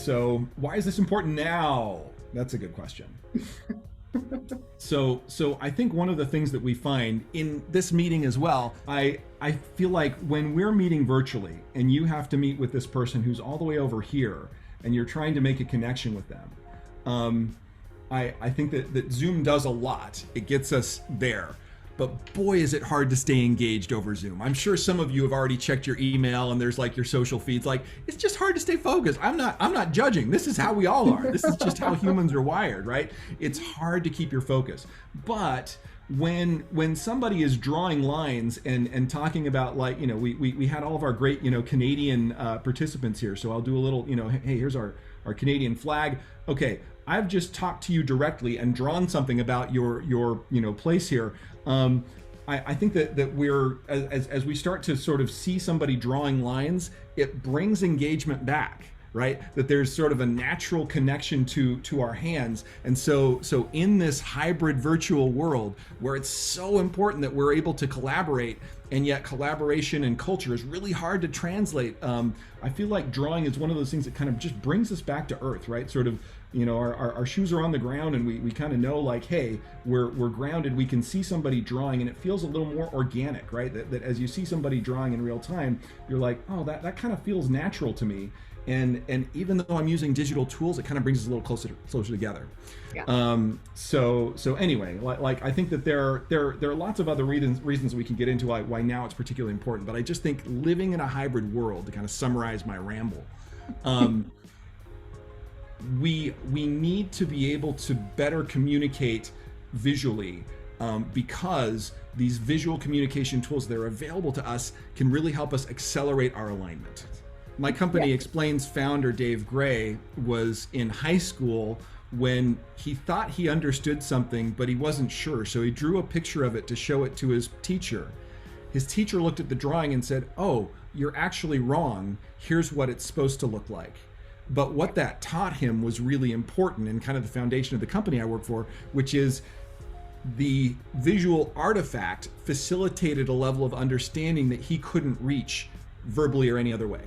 So why is this important now? That's a good question. So I think one of the things that we find in this meeting as well, I feel like when we're meeting virtually and you have to meet with this person who's all the way over here and you're trying to make a connection with them, I think that Zoom does a lot. It gets us there. But boy, is it hard to stay engaged over Zoom. I'm sure some of you have already checked your email and there's like your social feeds. Like, it's just hard to stay focused. I'm not judging. This is how we all are. This is just how humans are wired, right? It's hard to keep your focus. But when somebody is drawing lines and talking about, like, we had all of our great, Canadian participants here. So I'll do a little, hey, here's our Canadian flag. Okay, I've just talked to you directly and drawn something about your place here. I think that we're, as we start to sort of see somebody drawing lines, it brings engagement back, right? That there's sort of a natural connection to our hands. And so in this hybrid virtual world where it's so important that we're able to collaborate, and yet collaboration and culture is really hard to translate, I feel like drawing is one of those things that kind of just brings us back to earth, right? Sort of, our shoes are on the ground and we kind of know, like, hey, we're grounded. We can see somebody drawing and it feels a little more organic, right? That as you see somebody drawing in real time, you're like, oh, that kind of feels natural to me. And even though I'm using digital tools, it kind of brings us a little closer together. Yeah. So anyway, like I think that there are lots of other reasons we can get into why now it's particularly important. But I just think living in a hybrid world, to kind of summarize my ramble, we need to be able to better communicate visually, because these visual communication tools that are available to us can really help us accelerate our alignment. My company, Explain's founder, Dave Gray, was in high school when he thought he understood something, but he wasn't sure. So he drew a picture of it to show it to his teacher. His teacher looked at the drawing and said, oh, you're actually wrong. Here's what it's supposed to look like. But what that taught him was really important, and kind of the foundation of the company I work for, which is the visual artifact facilitated a level of understanding that he couldn't reach verbally or any other way.